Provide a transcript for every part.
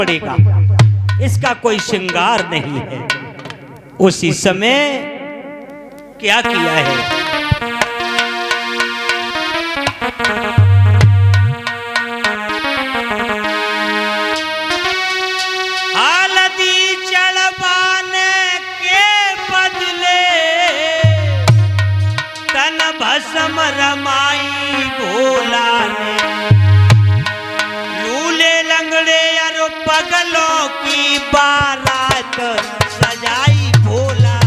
पड़ेगा, इसका कोई श्रृंगार नहीं है। उसी समय क्या किया है, हल्दी चढ़वाने के बदले तन भस्म रमाई भोला ने, लूले लंगड़े और पगलों की बारात सजाई भोला।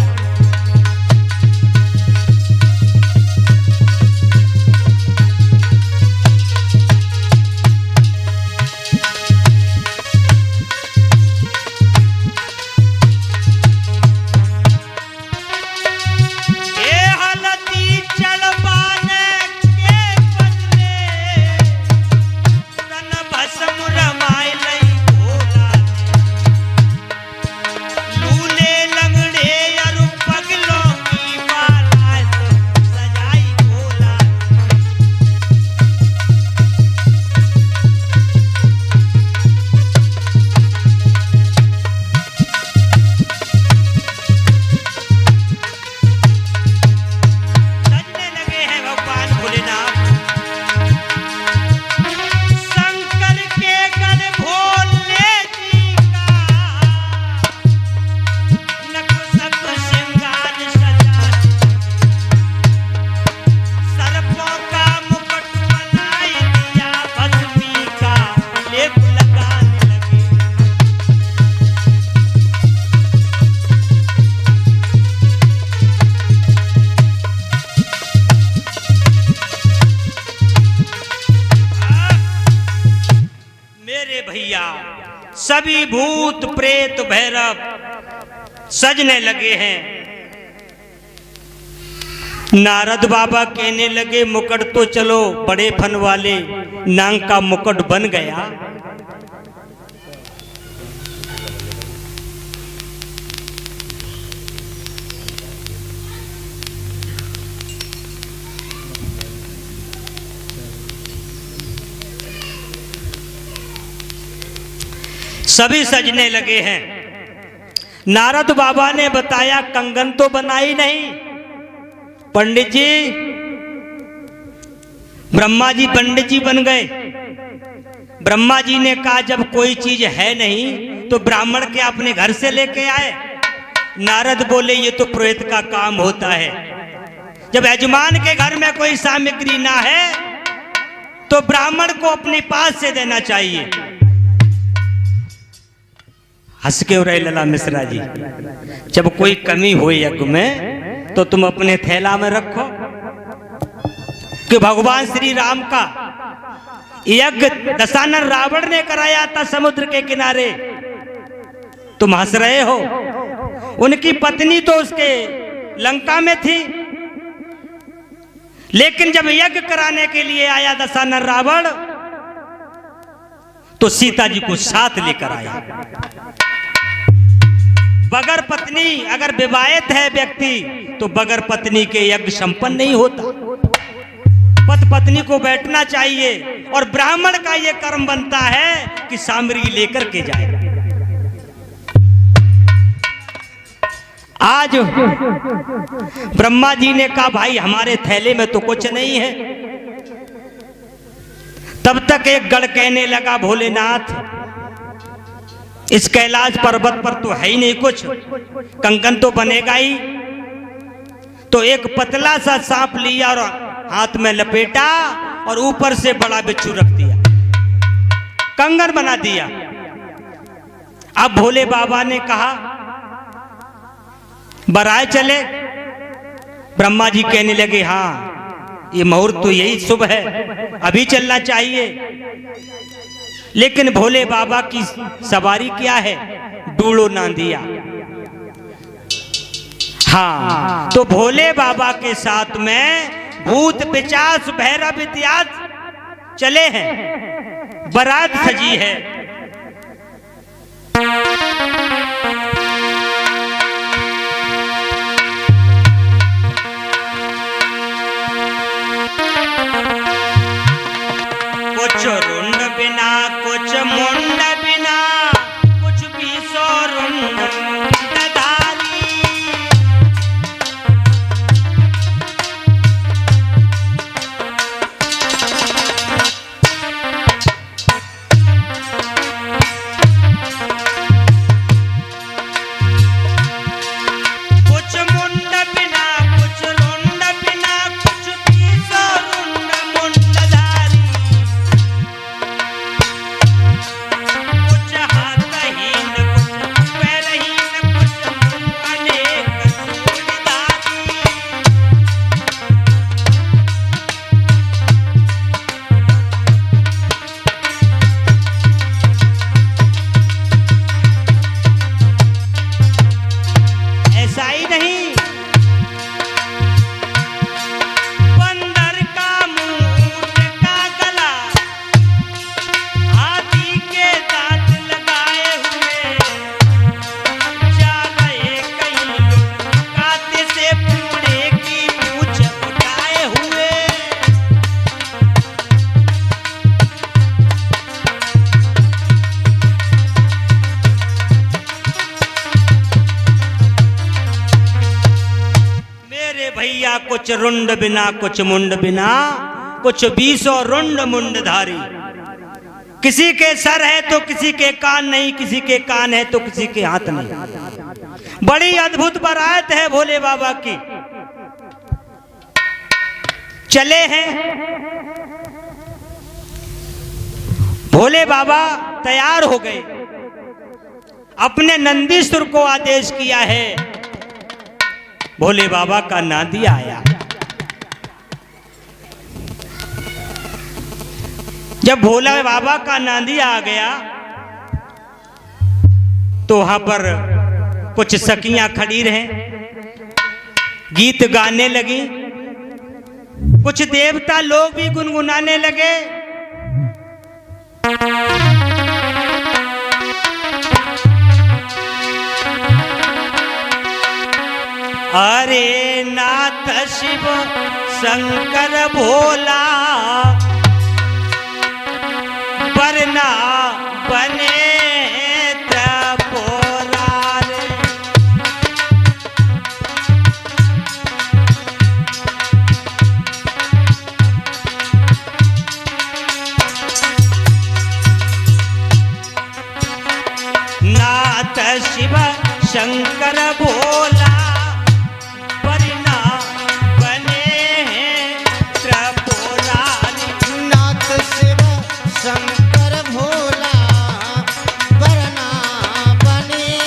सभी भूत प्रेत भैरव सजने लगे हैं। नारद बाबा कहने लगे मुकुट तो चलो बड़े फन वाले नांग का मुकुट बन गया, सभी सजने लगे हैं। नारद बाबा ने बताया कंगन तो बनाई नहीं पंडित जी, ब्रह्मा जी पंडित जी बन गए। ब्रह्मा जी ने कहा जब कोई चीज है नहीं तो ब्राह्मण के अपने घर से लेके आए। नारद बोले ये तो पुरोहित का काम होता है, जब यजमान के घर में कोई सामग्री ना है तो ब्राह्मण को अपने पास से देना चाहिए। हंस के रहे लला मिश्रा जी, जब कोई कमी हो यज्ञ में तो तुम अपने थैला में रखो। कि भगवान श्री राम का यज्ञ दशानन रावण ने कराया था समुद्र के किनारे, तुम हंस रहे हो। उनकी पत्नी तो उसके लंका में थी, लेकिन जब यज्ञ कराने के लिए आया दशानन रावण तो सीता जी को साथ लेकर आया। बगैर पत्नी अगर विवाहित है व्यक्ति तो बगैर पत्नी के यज्ञ संपन्न नहीं होता। पति पत्नी को बैठना चाहिए और ब्राह्मण का यह कर्म बनता है कि सामग्री लेकर के जाए। आज ब्रह्मा जी ने कहा भाई हमारे थैले में तो कुछ नहीं है। तब तक एक गढ़ कहने लगा भोलेनाथ इस कैलाश पर्वत पर तो है ही नहीं कुछ, कंकन तो बनेगा ही। तो एक पतला सा सांप लिया और हाथ में लपेटा और ऊपर से बड़ा बिच्छू रख दिया, कंगन बना दिया। अब भोले बाबा ने कहा बराए चले। ब्रह्मा जी कहने लगे हाँ ये मुहूर्त तो यही शुभ है, अभी चलना चाहिए। लेकिन भोले बाबा की सवारी क्या है, डूलो ना दिया। हाँ तो भोले बाबा के साथ में भूत पिशाच भैरव इत्यादि चले हैं, बारात सजी है। कुछ रुंड बिना कुछ मुंड बिना क्या कुछ रुंड बिना कुछ मुंड बिना, कुछ 20 रुंड मुंडधारी। किसी के सर है तो किसी के कान नहीं, किसी के कान है तो किसी के हाथ नहीं। बड़ी अद्भुत बारात है भोले बाबा की। चले हैं भोले बाबा, तैयार हो गए। अपने नंदीश्वर को आदेश किया है। भोले बाबा का नांदी आया। जब भोले बाबा का नांदी आ गया तो वहां पर कुछ सखियां खड़ी रहे, गीत गाने लगी। कुछ देवता लोग भी गुनगुनाने लगे। अरे नाथ शिव शंकर भोला, वरना बने त्रिपुरारी। नाथ शिव शंकर भोला, वरना बने त्रिपुरारी। नाथ शिव शंकर भोला, वरना बने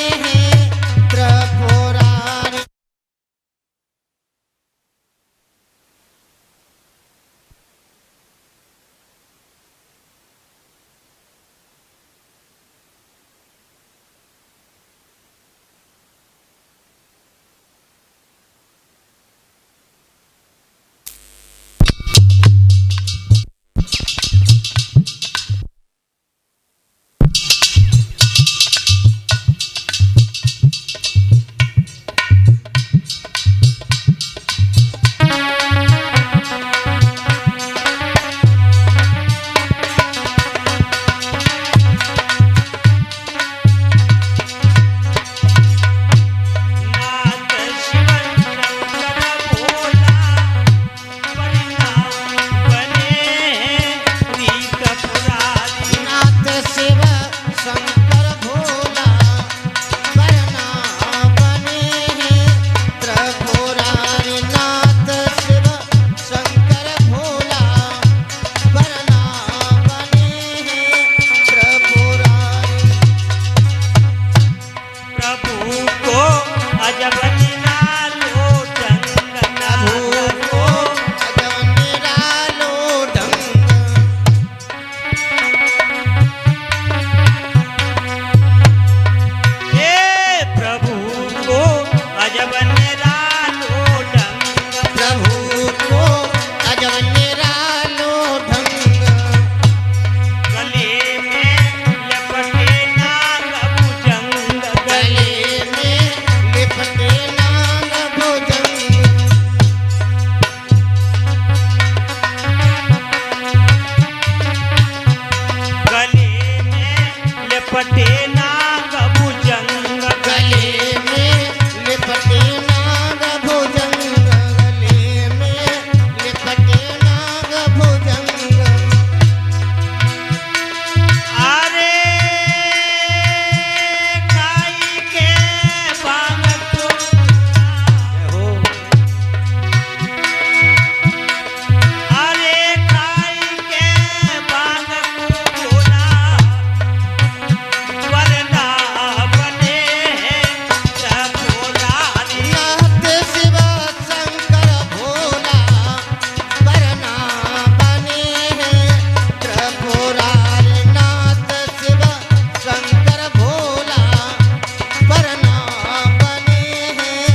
हैं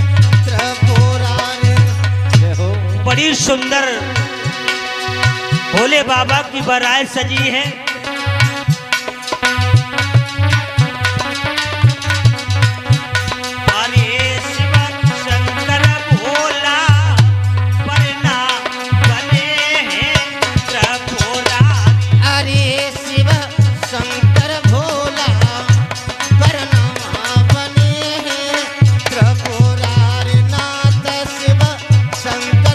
त्रिपुरारी। बड़ी सुंदर भोले बाबा की बारात सजी है। अरे शिव शंकर भोला, वरना बने हैं त्रिपुरारी। अरे शिव शंकर भोला, वरना बने हैं त्रिपुरारी। नाथ शिव शंकर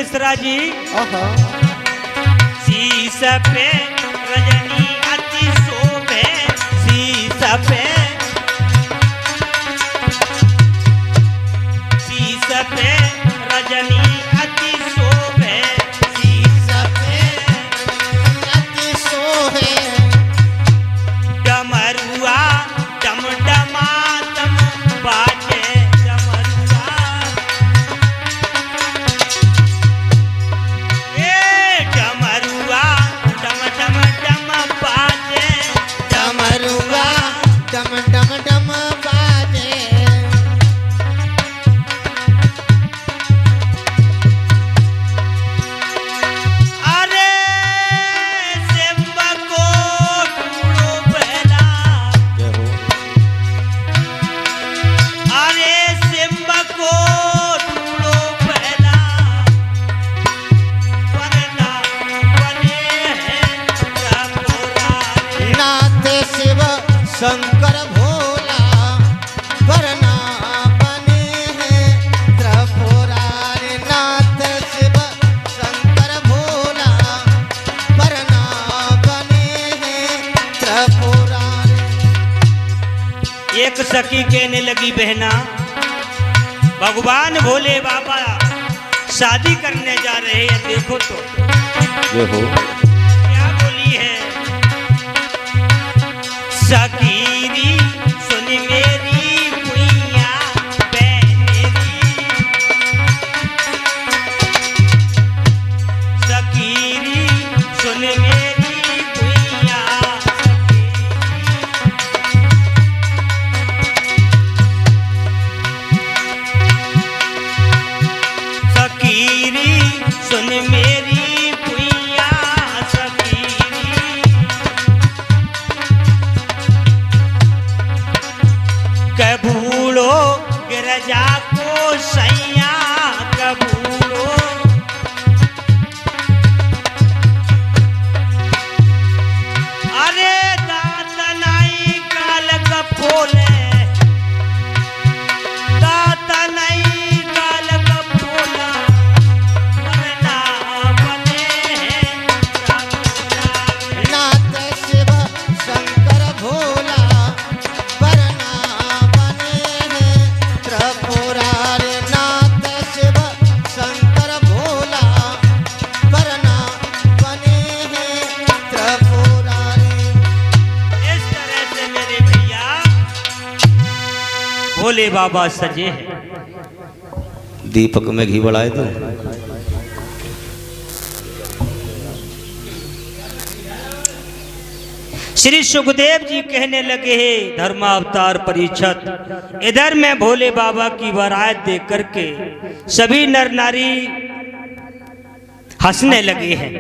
मिश्रा जी। ओहो शीश पे रजनी अति शोभे, शीश पे रजनी अति शोभे, शीश पे अति सोहे डमरुआ डमडमातम बाजे, डमरुआ डमरुआ डम डम डम बाजे, डमरुआ डम डम डम बाजे। अरे सिंह को टूटो पहला, अरे सिंह को टूटो पहला, वरना बने हैं त्रिपुरारी। नाथ शिव शंकर भोला वरना बने हैं त्रिपुरारी। नाथ शिव शंकर भोला वरना बने हैं त्रिपुरारी। एक सखी कहने लगी बहना, भगवान भोले बाबा शादी करने जा रहे हैं, देखो तो क्या बोली है। सकीरी सुन मेरी कुइया बहनेरी, सकीरी सुन मेरी कुइया, सकीरी सुन मेरी कुइया, सकीरी कबूलो गिरजा को सैया, कबूलो अरे दात नाई काल कपोले, दात नाई काल कपोला, वरना बने हैं त्रिपुरारी। नाथ शिव शंकर भोला वरना बने हैं त्रिपुरारी। नाथ शिव शंकर भोला वरना बने हैं त्रिपुरारी। इस तरह से मेरे भैया भोले बाबा सजे हैं। दीपक में घी बढ़ाए तो श्री सुखदेव जी कहने लगे हैं, धर्मावतार परीक्षित, इधर मैं भोले बाबा की बारात देख करके सभी नर नारी हंसने लगे हैं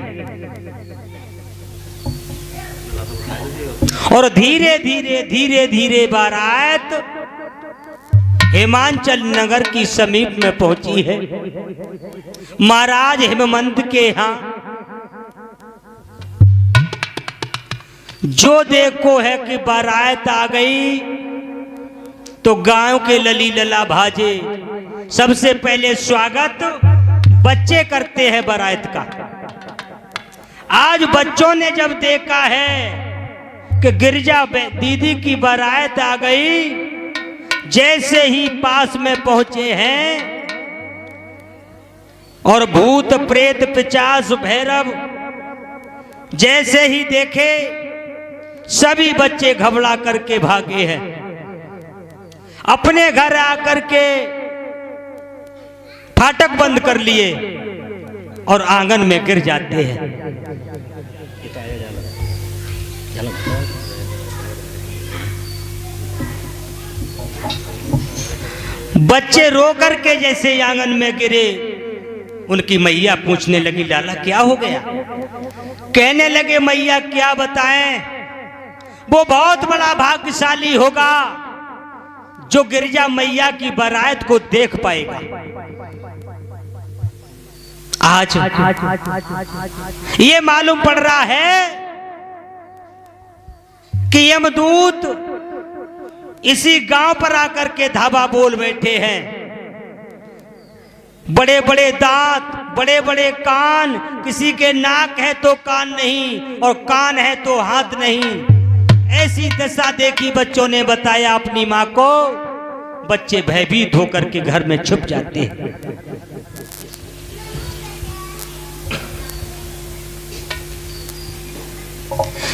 और धीरे धीरे धीरे धीरे बारात हिमाचल नगर की समीप में पहुंची है। महाराज हेमंत के यहाँ जो देखो है कि बारात आ गई तो गांव के लली लला भाजे सबसे पहले स्वागत बच्चे करते हैं बारात का। आज बच्चों ने जब देखा है कि गिरजा दीदी की बारात आ गई, जैसे ही पास में पहुंचे हैं और भूत प्रेत पिशाच भैरव जैसे ही देखे सभी बच्चे घबरा करके भागे हैं, अपने घर आकर के फाटक बंद कर लिए और आंगन में गिर जाते हैं। बच्चे रो करके जैसे आंगन में गिरे, उनकी मैया पूछने लगी, लाला क्या हो गया? कहने लगे, मैया क्या बताएं, वो बहुत बड़ा भाग्यशाली होगा जो गिरजा मैया की बारात को देख पाएगा। आज ये मालूम पड़ रहा है कि यमदूत इसी गांव पर आकर के धावा बोल बैठे हैं। बड़े बड़े दांत, बड़े बड़े कान, किसी के नाक है तो कान नहीं और कान है तो हाथ नहीं। ऐसी दशा देखी बच्चों ने बताया अपनी माँ को। बच्चे भयभीत होकर के घर में छुप जाते हैं।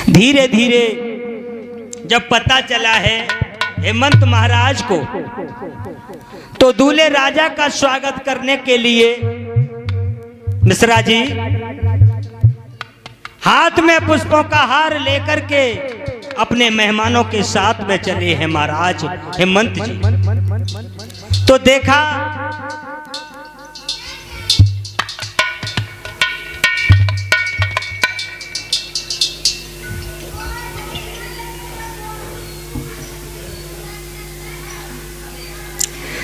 धीरे धीरे जब पता चला है हेमंत महाराज को, तो दूल्हे राजा का स्वागत करने के लिए मिश्रा जी हाथ में पुष्पों का हार लेकर के अपने मेहमानों के साथ में चले हैं महाराज हेमंत जी। तो देखा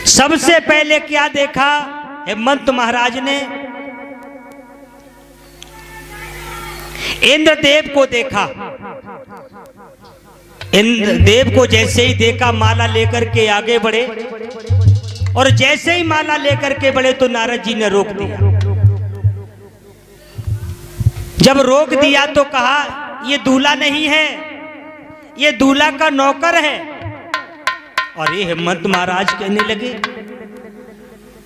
सबसे पहले क्या देखा हेमंत महाराज ने, इंद्रदेव को देखा। इंद्रदेव को जैसे ही देखा माला लेकर के आगे बढ़े, और जैसे ही माला लेकर के बढ़े तो नारद जी ने रोक दिया। जब रोक दिया तो कहा ये दूल्हा नहीं है, ये दूल्हा का नौकर है। और ये हेमंत महाराज कहने लगे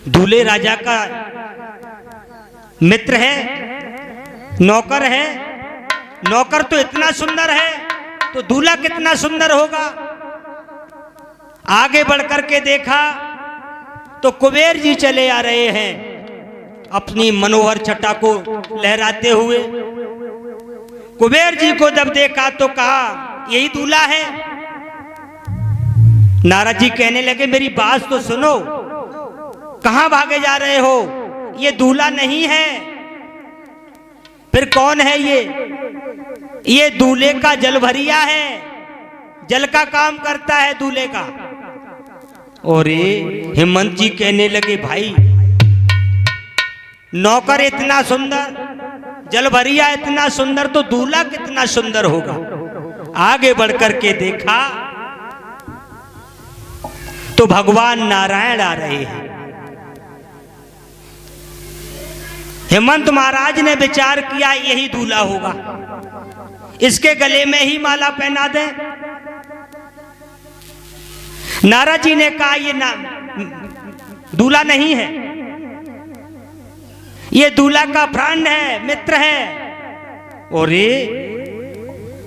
दूल्हे राजा का मित्र है, नौकर है, नौकर तो इतना सुंदर है तो दूल्हा कितना सुंदर होगा। आगे बढ़कर के देखा तो कुबेर जी चले आ रहे हैं अपनी मनोहर छटा को लहराते हुए। कुबेर जी को जब देखा तो कहा यही दूल्हा है। नारद जी कहने लगे मेरी बात तो सुनो, कहां भागे जा रहे हो, ये दूल्हा नहीं है। फिर कौन है ये दूल्हे का जलभरिया है, जल का काम करता है दूल्हे का। और ये हेमंत जी कहने लगे भाई नौकर इतना सुंदर, जलभरिया इतना सुंदर, तो दूल्हा कितना सुंदर होगा। आगे बढ़कर के देखा तो भगवान नारायण आ रहे हैं। हेमंत महाराज ने विचार किया यही दूल्हा होगा, इसके गले में ही माला पहना दें। नारद जी ने कहा ये दूल्हा नहीं है, ये दूल्हा का फ्रेंड है, मित्र है। और ये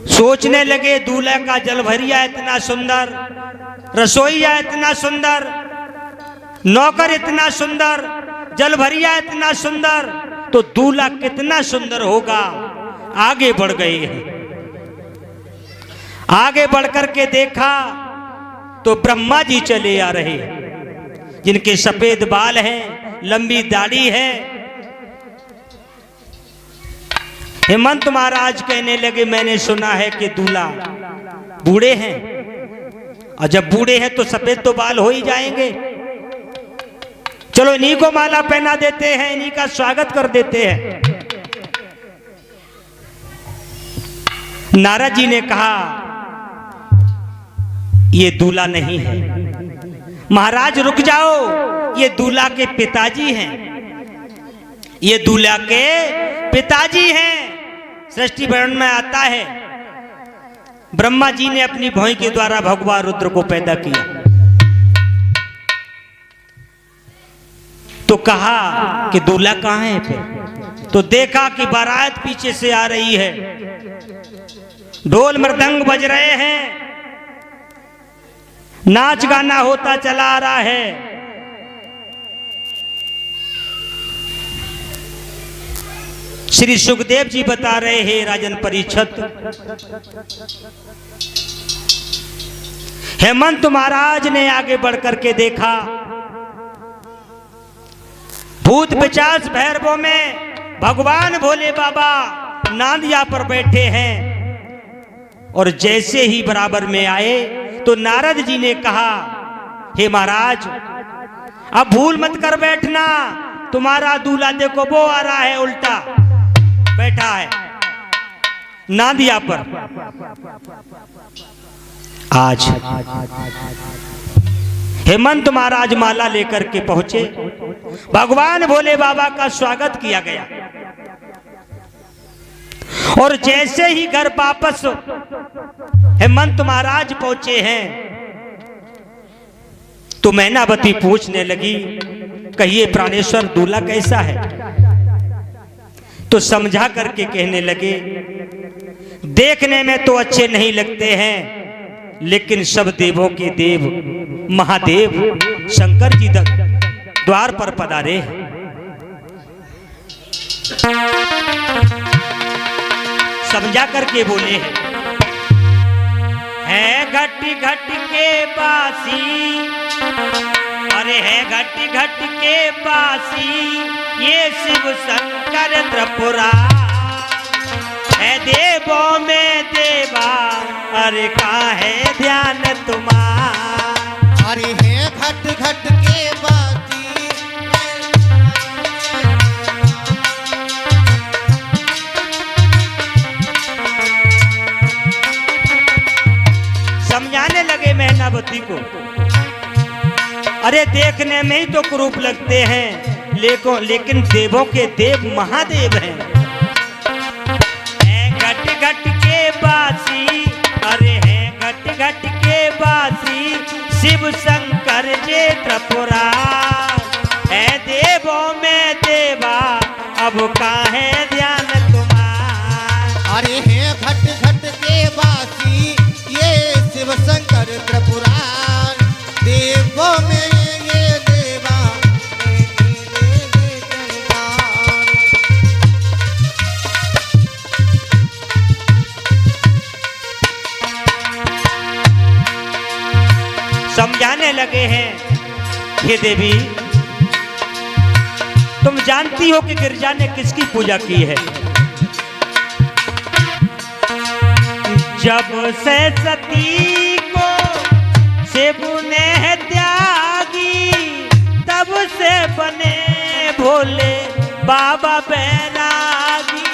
सोचने लगे दूल्हा का जलभरिया इतना सुंदर, रसोईया इतना सुंदर, नौकर इतना सुंदर, जलभरिया इतना सुंदर, तो दूल्हा कितना सुंदर होगा। आगे बढ़ गए हैं। आगे बढ़कर के देखा तो ब्रह्मा जी चले आ रहे हैं, जिनके सफेद बाल हैं, लंबी दाढ़ी है। हेमंत महाराज कहने लगे मैंने सुना है कि दूल्हा बूढ़े हैं, और जब बूढ़े हैं तो सफेद तो बाल हो ही जाएंगे। चलो इन्हीं को माला पहना देते हैं, इन्हीं का स्वागत कर देते हैं। नारद जी ने कहा ये दूल्हा नहीं है। महाराज रुक जाओ, ये दूल्हा के पिताजी हैं, ये दूल्हा के पिताजी हैं। सृष्टि वर्णन में आता है ब्रह्मा जी ने अपनी भौं के द्वारा भगवान रुद्र को पैदा किया। तो कहा कि दूल्हा कहाँ है। फिर तो देखा कि बारात पीछे से आ रही है, ढोल मृदंग बज रहे हैं, नाच गाना होता चला आ रहा है। श्री सुखदेव जी बता रहे हैं राजन परीक्षित, हेमंत महाराज ने आगे बढ़कर के देखा भूत पिशाच भैरवों में भगवान भोले बाबा नांदिया पर बैठे हैं। और जैसे ही बराबर में आए तो नारद जी ने कहा हे महाराज अब भूल मत कर बैठना, तुम्हारा दूल्हा देखो वो आ रहा है, उल्टा बैठा है नांदिया पर। आज हेमंत महाराज माला लेकर के पहुंचे। भगवान भोले बाबा का स्वागत किया गया और जैसे ही घर वापस हेमंत महाराज पहुंचे हैं तो मैनावती पूछने लगी, कहिए प्राणेश्वर दूल्हा कैसा है? तो समझा करके कहने लगे, देखने में तो अच्छे नहीं लगते हैं, लेकिन सब देवों के देव महादेव शंकर जी द्वार पर पधारे। समझा करके बोले हैं, घट घट के बासी, अरे है घट घट के बासी, ये शिव शंकर त्रिपुरा है देवों में देवा, अरे कहाँ है ध्यान तुम्हारा? अरे है घट घट के बाती, समझाने लगे मैनावती को, अरे देखने में ही तो कुरूप लगते हैं, लेकिन देवों के देव महादेव हैं। घट घट के बासी, अरे हैं घट घट के बासी, शिव शंकर जे त्रिपुरा है देवों में देवा, अब कहाँ है ध्यान तुम्हारा? अरे है घट घट के बासी, ये शिव शंकर त्रिपुरार, देवों में ये देवा, समझाने लगे हैं, हे देवी तुम जानती हो कि गिरजा ने किसकी पूजा की है? जब से सती को शिव ने त्यागी, तब से बने भोले बाबा बैरागी।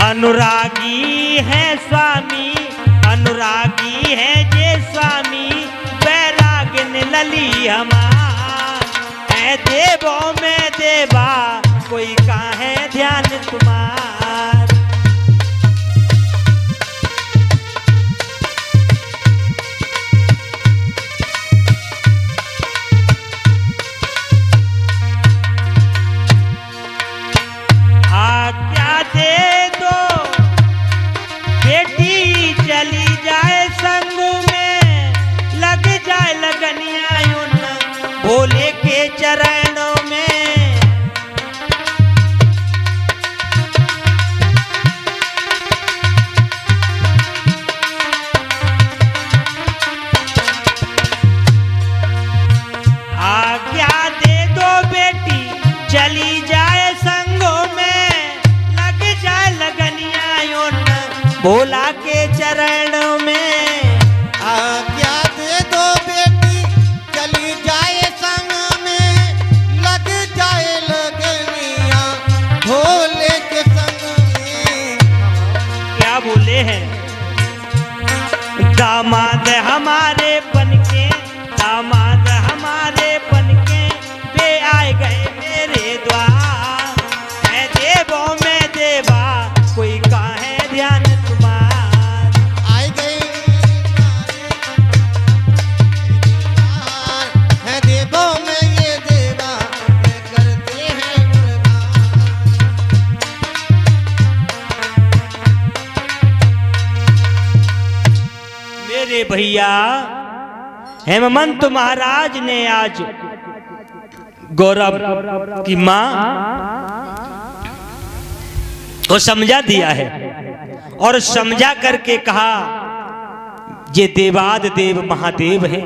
अनुरागी है स्वामी, अनुरागी है जे स्वामी, बैरागिन लली हमार है देवों में देवा, कोई कहाँ है ध्यान तुम्हार? आज्ञा दे दो बेटी चली जाए संग में, लग जाए लगनिया उन भोले के चरणों में। आज्ञा दे दो बेटी चली जाए संगों में, लग जाए लगनिया उन भोला के चरणों में। आज्ञा दे दो बेटी चली जाए संग में, लग जाए लगनिया भोले के संग में। क्या बोले हैं? दामाद हमारे बनके, दामाद हमारे बनके, वे आए गए मेरे द्वार है देवों में देवा, कोई कहाँ है ध्यान तुम्हार? आए गए है देवों में ये देवा, ये करते हैं गुणगान। मेरे भैया हेमंत महाराज ने आज गौरव की मां को समझा दिया है और समझा करके कहा, ये देवाद देव महादेव हैं,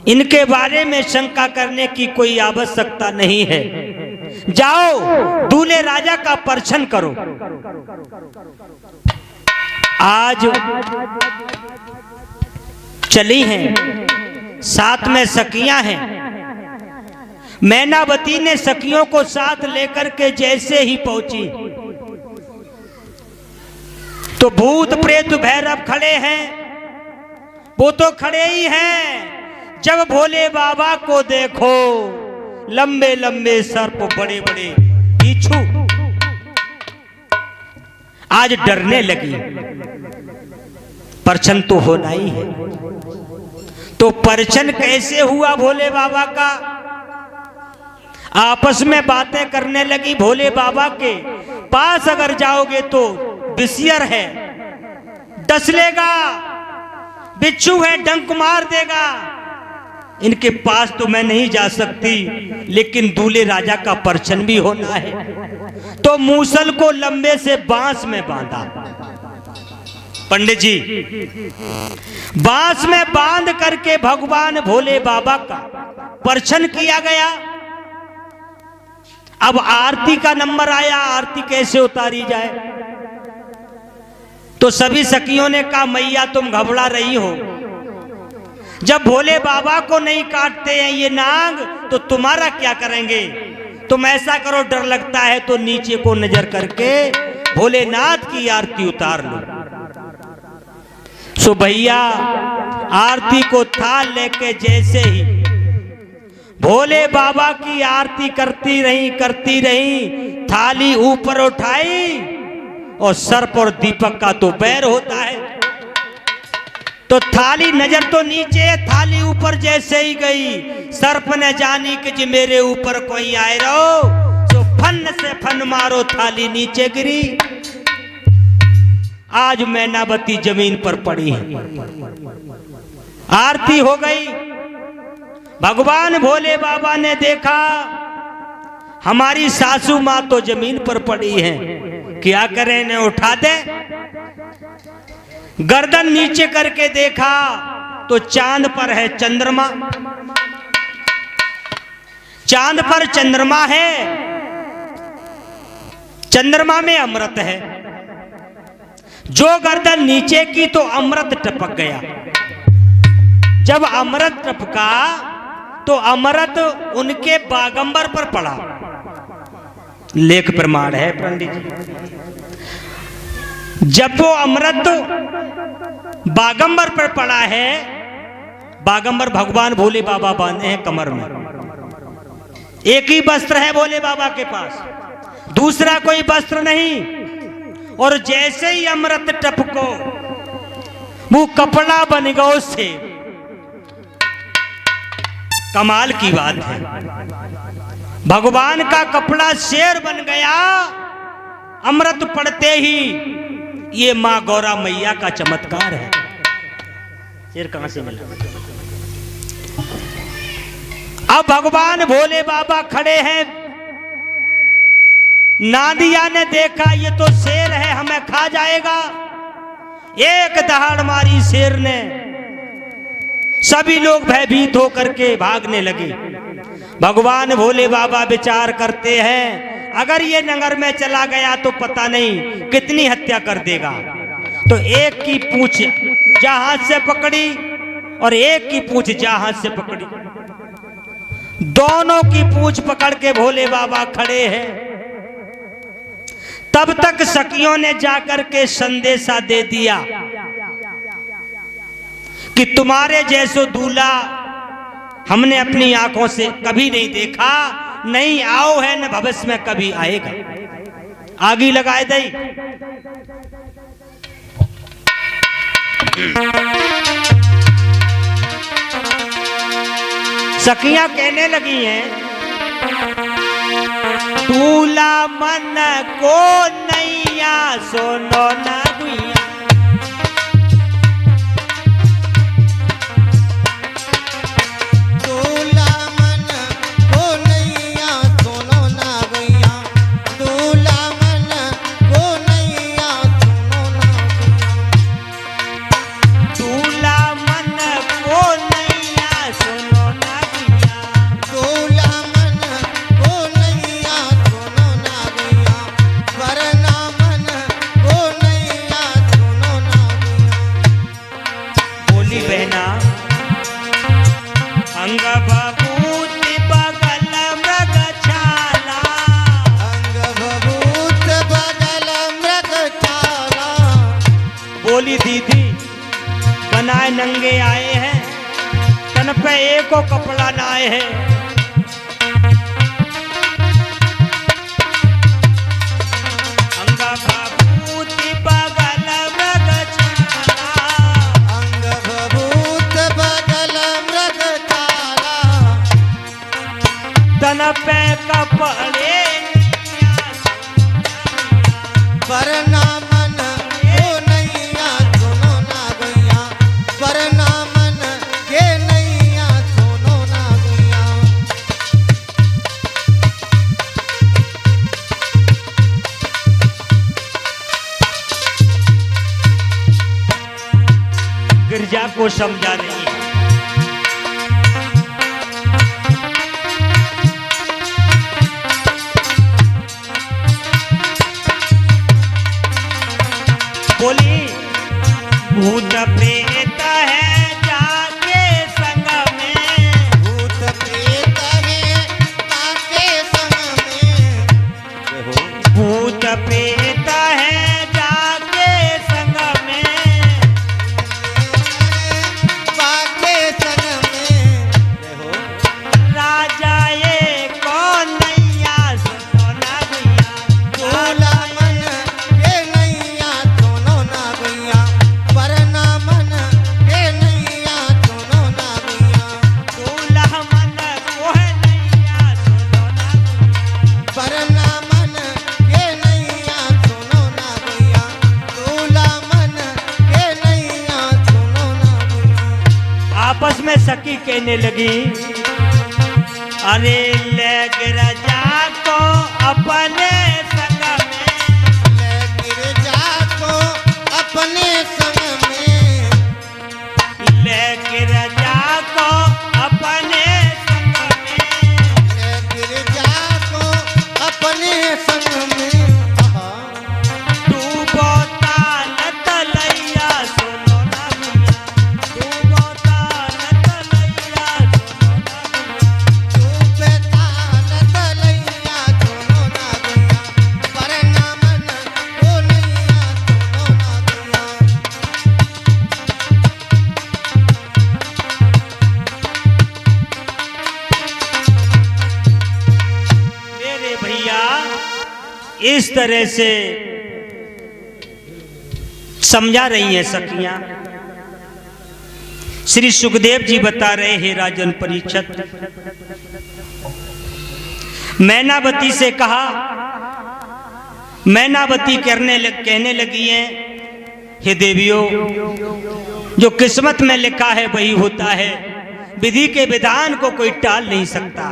इनके बारे में शंका करने की कोई आवश्यकता नहीं है। जाओ दूल्हे राजा का परछन करो। आज चली हैं, साथ में सखियां हैं, मैनावती ने सखियों को साथ लेकर के जैसे ही पहुंची तो भूत प्रेत भैरव खड़े हैं। वो तो खड़े ही हैं। जब भोले बाबा को देखो, लंबे लंबे सर्प, बड़े बड़े बिच्छू, आज डरने लगी। परछन तो होना ही है। तो परछन कैसे हुआ भोले बाबा का? आपस में बातें करने लगी। भोले बाबा के पास अगर जाओगे तो बिसियर है, डस लेगा, बिच्छू है, डंक मार देगा। इनके पास तो मैं नहीं जा सकती, लेकिन दूल्हे राजा का परछन भी होना है। तो मूसल को लंबे से बांस में बांधा। पंडित जी, बांस में बांध करके भगवान भोले बाबा का परछन किया गया। अब आरती का नंबर आया, आरती कैसे उतारी जाए? तो सभी सखियों ने कहा, मैया तुम घबरा रही हो, जब भोले बाबा को नहीं काटते हैं ये नाग, तो तुम्हारा क्या करेंगे? तुम ऐसा करो, डर लगता है तो नीचे को नजर करके भोलेनाथ की आरती उतार लो। सो भैया आरती को थाल लेके जैसे ही भोले बाबा की आरती करती रही, थाली ऊपर उठाई, और सर्प और दीपक का तो बैर होता है। तो थाली नजर तो नीचे, थाली ऊपर जैसे ही गई, सर्प ने जानी कि जी मेरे ऊपर कोई आए रहो, तो फन से फन मारो, थाली नीचे गिरी। आज मैनावती जमीन पर पड़ी है। आरती हो गई। भगवान भोले बाबा ने देखा हमारी सासू माँ तो जमीन पर पड़ी है, क्या करें, इन्हें उठा दे। गर्दन नीचे करके देखा तो चांद पर है चंद्रमा, चांद पर चंद्रमा है, चंद्रमा में अमृत है। जो गर्दन नीचे की तो अमृत टपक गया। जब अमृत टपका तो अमृत उनके बागंबर पर पड़ा। लेख प्रमाण है पंडित जी। जब वो अमृत बागंबर पर पड़ा है, बागंबर भगवान भोले बाबा बांधे हैं कमर में, एक ही वस्त्र है भोले बाबा के पास, दूसरा कोई वस्त्र नहीं। और जैसे ही अमृत टपको वो कपड़ा बन गया उससे। कमाल की बात है, भगवान का कपड़ा शेर बन गया अमृत पड़ते ही। ये मां गौरा मैया का चमत्कार है। शेर कहां से मिला? अब भगवान भोले बाबा खड़े हैं। नादिया ने देखा ये तो शेर है, हमें खा जाएगा। एक दहाड़ मारी शेर ने, सभी लोग भयभीत होकर के भागने लगे। भगवान भोले बाबा विचार करते हैं, अगर ये नगर में चला गया तो पता नहीं कितनी हत्या कर देगा। तो एक की पूंछ जहां से पकड़ी और एक की पूंछ जहां से पकड़ी, दोनों की पूंछ पकड़ के भोले बाबा खड़े हैं। तब तक सखियों ने जाकर के संदेशा दे दिया कि तुम्हारे जैसो दूल्हा हमने अपनी आंखों से कभी नहीं देखा, नहीं आओ है न भविष्य में कभी आएगा। आगी लगाए दई। सखियां कहने लगी हैं, दूल्हा मन को नैया सोनो ना गुइया। वरना मन को नहीं बोली दीदी बनाए नंगे आए हैं, तन पे एको कपड़ा लाए हैं। तन पे कपड़े वरना मन हो नैया सुनो ना गैया, वरना मन के नैया सुनो ना गैया। गिरजा को समझा रही है। बोली भूत प्रेत है जाके संग में, भूत प्रेत है ताके संग में, भूत प्रेत है जाके संग में, बाके संग में। राजा ये कौन नैया सुनो ना गैया, भोला मन के नैया सुनो ना गैया, वरना मन के नैया सुनो ना गैया, दूल्हा मन को है नैया सुनो ना गैया। वरना मन के नैया सुनो ना गैया, दूल्हा मन के नैया सुनो ना गैया। आपस में सखी कहने लगी, अरे ले गिरजा को अपने संग में, ले गिरजा को अपने संग में, ले गिरजा को अपने संग में, ले गिरजा को अपने संग में। आहा। डूबो तान तलैया सुनो ना गैया, डूबो तान तलैया सुनो ना गैया। डूबे तान तलैया सुनो ना गैया, वरना मन को नैया सुनो ना गैया। मेरे भैया इस तरह से समझा रही हैं सखियां। श्री सुखदेव जी बता रहे हैं राजन परीक्षित, मैनावती से कहा, मैनावती कहने लगी हैं, हे देवियों जो किस्मत में लिखा है वही होता है, विधि के विधान को कोई टाल नहीं सकता।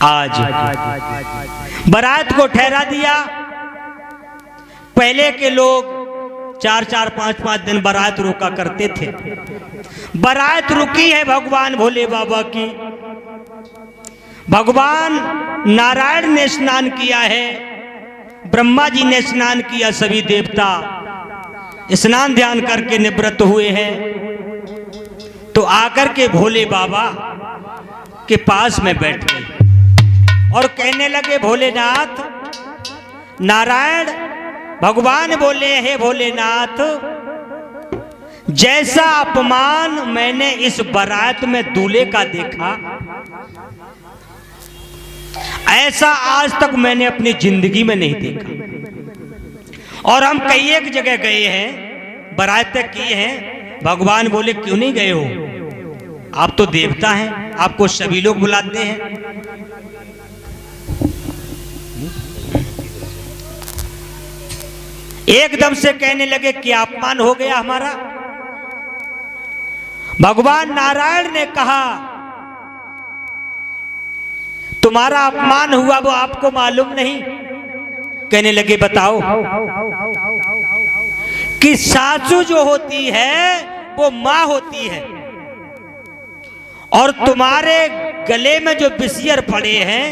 आज बारात को ठहरा दिया। पहले के लोग 4-4, 5-5 दिन बारात रोका करते थे। बारात रुकी है भगवान भोले बाबा की। भगवान नारायण ने स्नान किया है, ब्रह्मा जी ने स्नान किया, सभी देवता स्नान ध्यान करके निवृत्त हुए हैं। तो आकर के भोले बाबा के पास में बैठ गए और कहने लगे, भोलेनाथ, नारायण भगवान बोले, हे भोलेनाथ, जैसा अपमान मैंने इस बारात में दूल्हे का देखा, ऐसा आज तक मैंने अपनी जिंदगी में नहीं देखा। और हम कई एक जगह गए हैं, बारात तक किए हैं। भगवान बोले, क्यों नहीं गए हो? आप तो देवता हैं, आपको सभी लोग बुलाते हैं। एकदम से कहने लगे, क्या अपमान हो गया हमारा? भगवान नारायण ने कहा, तुम्हारा अपमान हुआ वो आपको मालूम नहीं? कहने लगे, बताओ। कि सासू जो होती है वो मां होती है, और तुम्हारे गले में जो बिसियर पड़े हैं,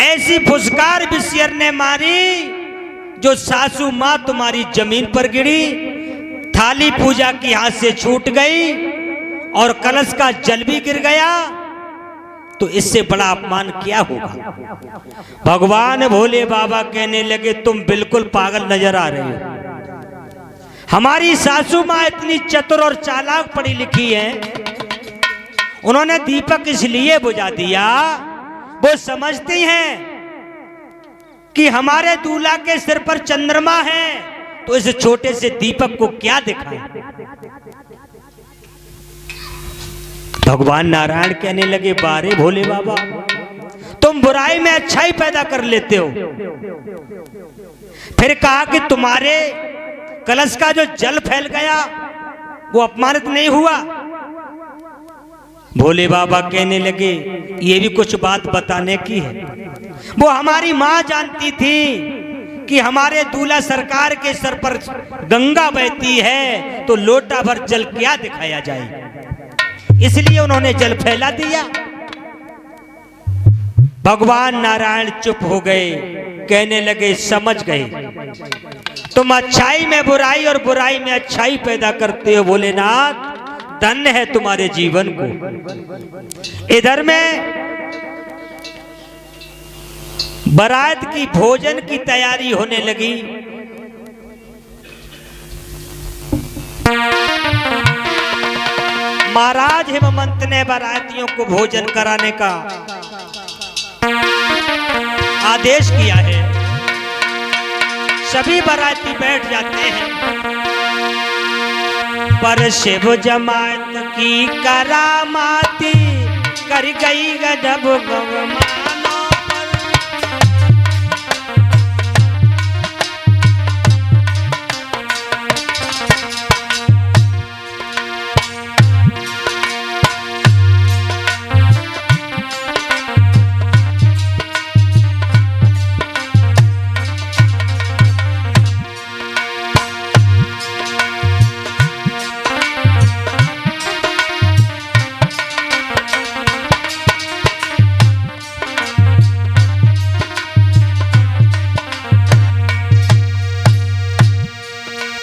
ऐसी फुसकार बिसियर ने मारी जो सासू मां तुम्हारी जमीन पर गिरी, थाली पूजा की हाथ से छूट गई और कलश का जल भी गिर गया। तो इससे बड़ा अपमान क्या होगा। भगवान भोले बाबा कहने लगे तुम बिल्कुल पागल नजर आ रहे हो। हमारी सासू माँ इतनी चतुर और चालाक पढ़ी लिखी है, उन्होंने दीपक इसलिए बुझा दिया, वो समझती हैं कि हमारे दूल्हा के सिर पर चंद्रमा है, तो इस छोटे से दीपक को क्या दिखाएं। भगवान नारायण कहने लगे बारे भोले बाबा, तुम बुराई में अच्छाई पैदा कर लेते हो। फिर कहा कि तुम्हारे कलश का जो जल फैल गया वो अपमानित नहीं हुआ। भोले बाबा कहने लगे ये भी कुछ बात बताने की है। वो हमारी माँ जानती थी कि हमारे दूल्हा सरकार के सर पर गंगा बहती है, तो लोटा भर जल क्या दिखाया जाए, इसलिए उन्होंने जल फैला दिया। भगवान नारायण चुप हो गए, कहने लगे समझ गए, तुम अच्छाई में बुराई और बुराई में अच्छाई पैदा करते हो भोलेनाथ, धन्य है तुम्हारे जीवन को। इधर में बारात की भोजन की तैयारी होने लगी। महाराज हेमंत ने बारातियों को भोजन कराने का आदेश किया है। सभी बाराती बैठ जाते हैं, पर शिव जमात की करामाती कर गई गजब गवमाना पर।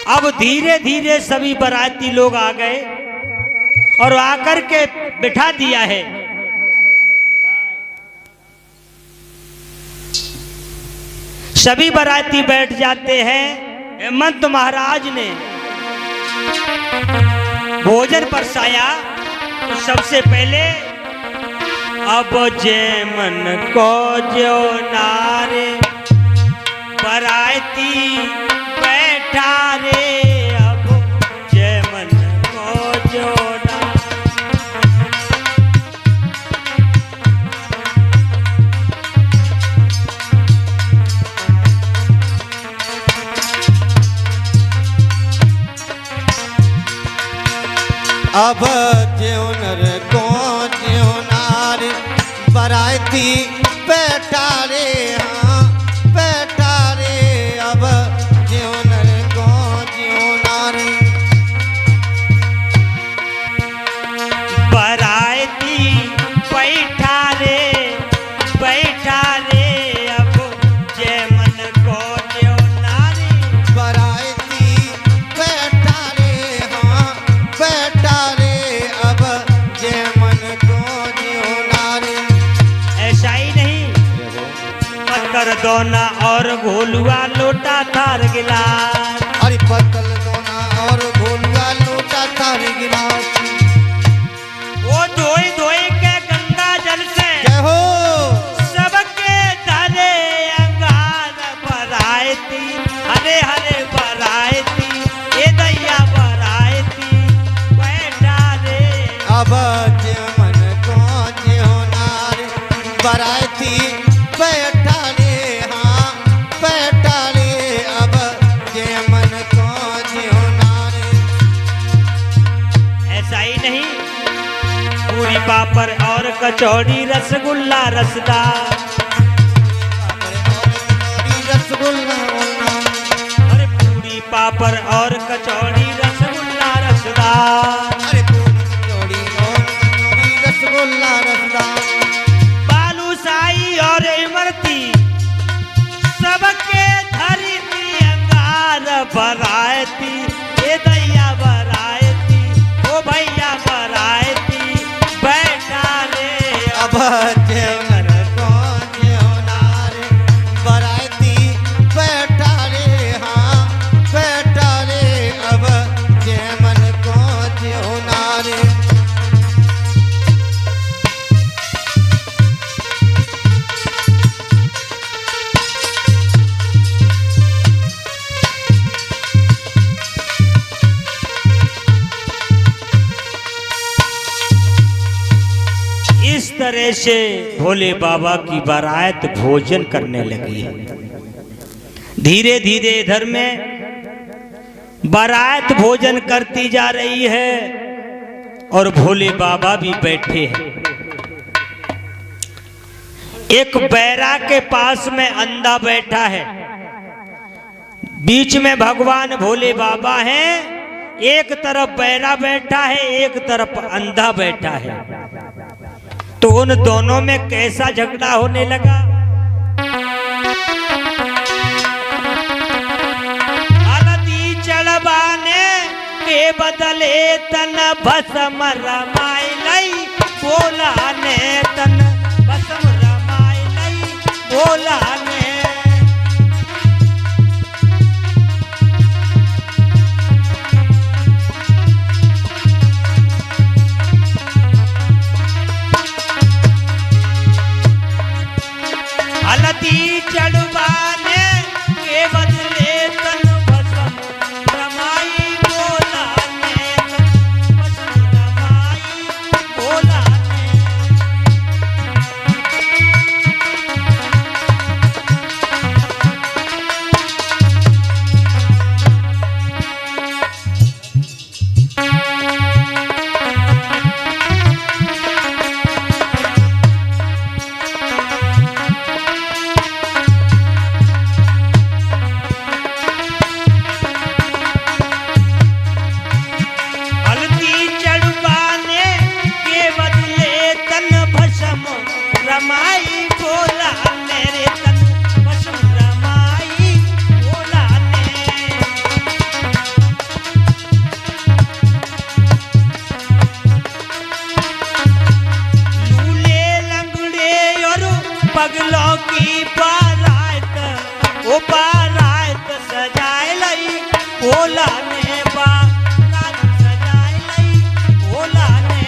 अब धीरे धीरे सभी बाराती लोग आ गए और आकर के बिठा दिया है। सभी बाराती बैठ जाते हैं। हेमंत महाराज ने भोजन परसाया तो सबसे पहले अब जय मन को जो नारे बाराती बैठा रे, अब जय मन को जो अब ज्यों नर को ज्यों नारी बाराती बैठा रे, हाँ बैठा रे, अब ज्यों नर को ज्यों नारी बाराती बैठा रे, बैठा रे, अब जय मन को ज्यों नारी बाराती बैठा रे, हाँ बैठा रे, अब जय मन को ज्यों नारी। ऐसा ही नहीं, पत्थर दोना और घोलुआ लोटा थार गिलास, अरे पत्तल दोना और घोलुआ लोटा थार गिलास, वो धोई धोई के गंगा जल से जय हो सबके धरे अंगार बरायती, हरे हरे बरायती, ये दैया बरायती बैठा रे, अब ज्यों मन को ज्यों नारी बाराती बैठा रे, हाँ बैठा रे, अब ज्यों मन को ज्यों नारी। ऐसा ही नहीं, पूरी पापड़ और कचौड़ी रसगुल्ला रसदार, रसगुल्ला अरे पूरी पापड़ और कचौड़ी रसगुल्ला रसदार, अरे पूरी कचौड़ी रसगुल्ला रसदार, बालूशाही और इमरती सबके धरी थी अंगार बरायती, ये दैया बरायती, ओ भैया बरायती बैठा रे, अब तरह से भोले बाबा की बारात भोजन करने लगी। धीरे धीरे इधर में बारात भोजन करती जा रही है और भोले बाबा भी बैठे हैं। एक बैरा के पास में अंधा बैठा है, बीच में भगवान भोले बाबा हैं। एक तरफ बैरा बैठा है, एक तरफ अंधा बैठा है। तो उन दोनों में कैसा झगड़ा होने लगा। हल्दी चढ़वाने के बदले तन भस्म रमाई लई, बोला ने तन भस्म रमाई लई, बोला ने। हल्दी चढ़वाने के बदले तन भस्म रमाई, बोला ने तन भस्म रमाई, बोला ने। हल्दी चढ़वाने के बदले तन भस्म रमाई, बोला मेरे तन भस्म रमाई, बोला ने। लूले लंगड़े और पगलों की बारात, वो बारात सजाए लई, बोला ने बारात सजाए लई, बोला ने।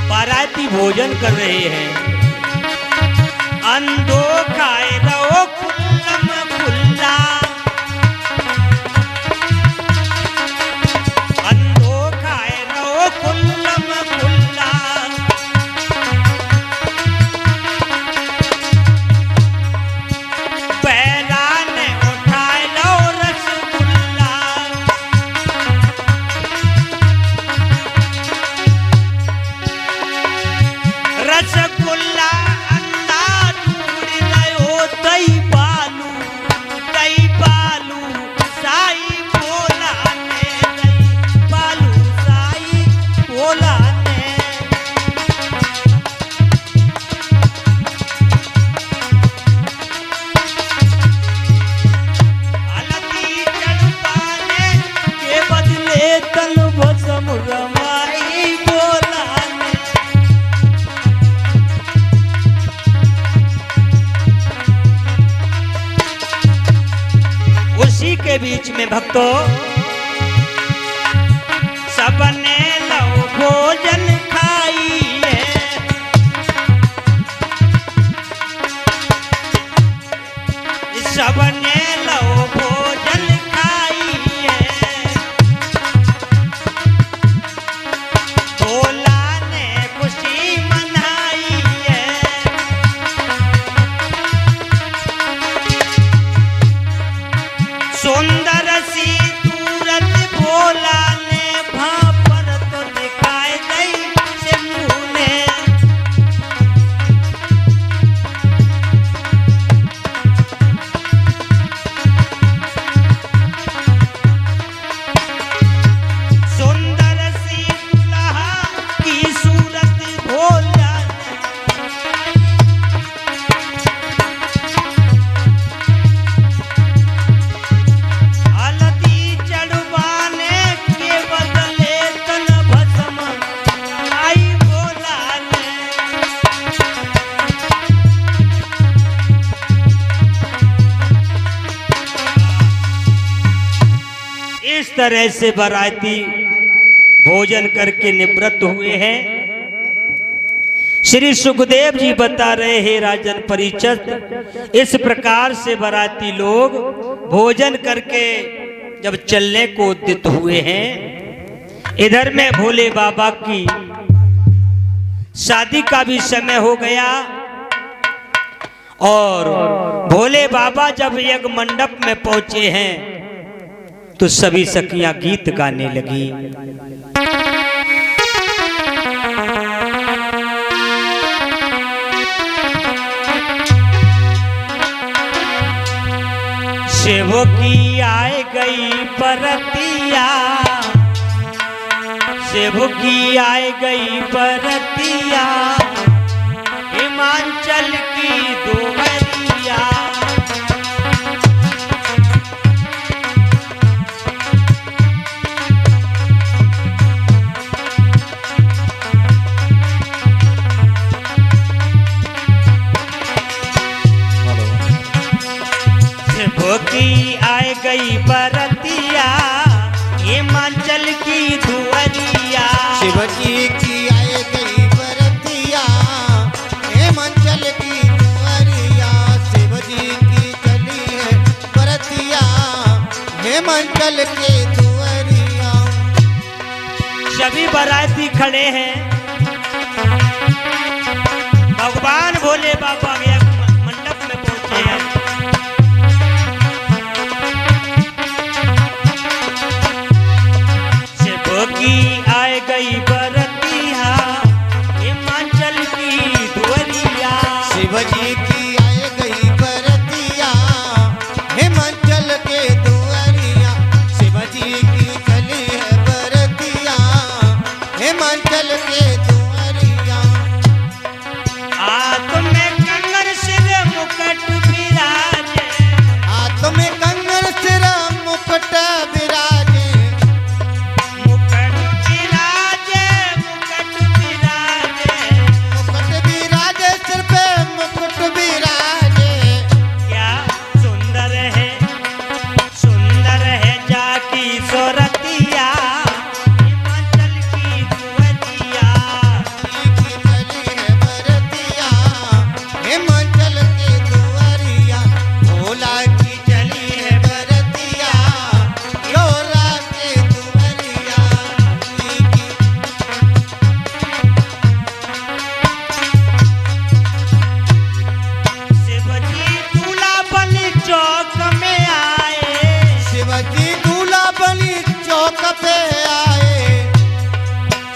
बाराती भोजन कर रहे हैं। अंधो खाए रहो खुल्लम खुल्ला, अंधो खाए रहो खुल्लम खुल्ला। पैरा ने उठाए लो रसगुल्ला, रसगुल्ला अंडा ढूंढ गयो दही बालू, दही बालू साई, बोला ने दही बालू साई, बोला ने। हल्दी चढ़वाने के बदले तन भस्म रमाई, बोला ने। उसी के बीच में भक्तों सबने लो भोजन खाई है। सबने लो भोजन खाई है। भोला ने खुशी मनाई है। सुंदर सी सूरत भोला ने भापर तो दिखाई गई सिंधु ने। सुंदर सी दुल्हा की सूरत भोला ने। हल्दी चढ़वाने के बदले तन भस्म आई, बोला ने। इस तरह से बाराती भोजन करके निवृत्त हुए हैं। श्री सुखदेव जी बता रहे हैं, राजन परिचित, इस प्रकार से बाराती लोग भोजन करके जब चलने को उद्यत हुए हैं, इधर में भोले बाबा की शादी का भी समय हो गया और भोले बाबा जब यज्ञ मंडप में पहुंचे हैं तो सभी सखियां गीत गाने लगी। शिव की आए गई बरतिया, शिव की आए गई बरतिया, हिमाचल की दुवरिया। शिव की आए गई बरतिया, हिमाचल की दुवरिया। शिव जी की आए गई बरतिया, हिमाचल की दुवरिया। शिव जी की चली है बरतिया, हिमाचल के दुवरिया। सभी बाराती खड़े हैं, भगवान भोले बाबा मंडप में पहुंचे हैं। शिव की आए गई बरतिया, हिमाचल की दुवरिया। शिव जी की आए गई बरतिया, हिमाचल के दुवरिया। शिव जी की चली है बरतिया, हिमाचल के दुवरिया। हाथ में कंगन सिर मुकुट विराजे, हाथ में कंगन सिर मुकुट विराजे। मुकुट विराजे, मुकुट विराजे। मुकुट विराजे, सिर पे मुकुट विराजे। क्या सुंदर है, सुंदर है जाकी सोरतिया, हिमाचल की दुवरिया। की चली है बरतिया, हिमाचल के दुवरिया। भोला की चली है बरतिया, योरा के दुवरिया। शिवजी दूल्हा बनी चौक में आए, शिवजी दूल्हा बनी चौक पे आए।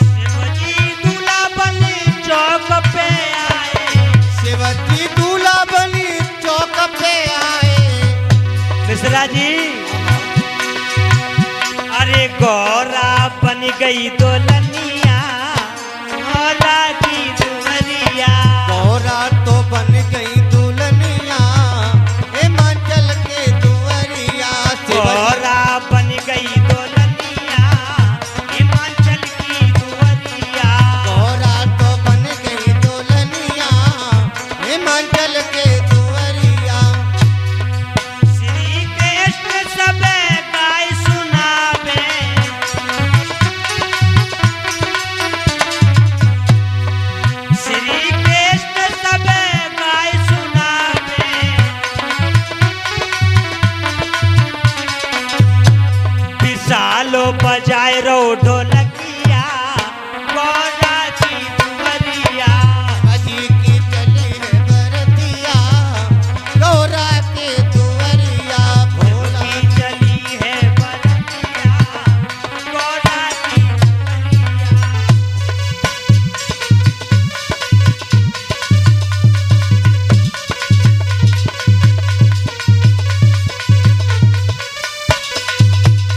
शिवजी दूल्हा बनी चौक पे आए। शिवजी दूल्हा बनी चौक पे आए। मिश्रा जी, अरे गौरा बन गई दुल्हनिया, भोला की दुवरिया। गौरा तो बन गई दुल्हनिया, हिमाचल के दुवरिया। गौरा बन गई दुल्हनिया, हिमाचल की दुवरिया। गौरा तो बन गई दुल्हनिया, हिमाचल के दुवरिया। श्री कृष्ण सब गाय सुनावे, श्री कृष्ण सब गाय सुनावे। विशालो बजाए रो ढोलकिया, गौरा की दुवरिया। अजी की चली है बरतिया, गौरा के दुवरिया। भोला की चली है बरतिया, गौरा की दुवरिया।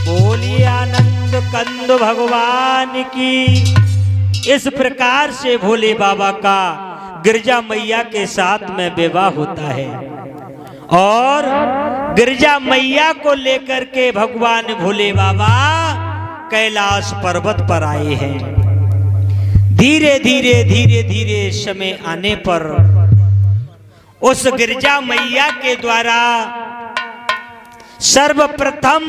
बोलिए आनंद कंद भगवान की। इस प्रकार से भोले बाबा का गिरजा मैया के साथ में विवाह होता है और गिरजा मैया को लेकर के भगवान भोले बाबा कैलाश पर्वत पर आए हैं। धीरे धीरे धीरे धीरे समय आने पर उस गिरजा मैया के द्वारा सर्वप्रथम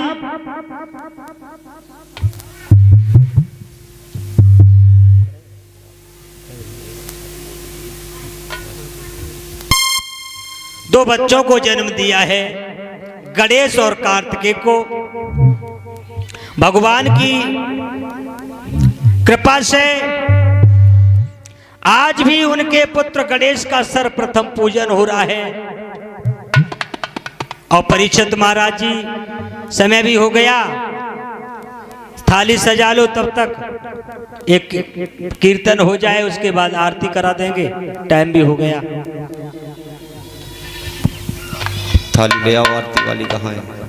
दो बच्चों को जन्म दिया है, गणेश और कार्तिकेय को। भगवान की कृपा से आज भी उनके पुत्र गणेश का सर्वप्रथम पूजन हो रहा है। और परीक्षित महाराज जी, समय भी हो गया, थाली सजा लो, तब तक एक कीर्तन हो जाए, उसके बाद आरती करा देंगे, टाइम भी हो गया। थाली ले आओ, आरती वाली कहाँ है?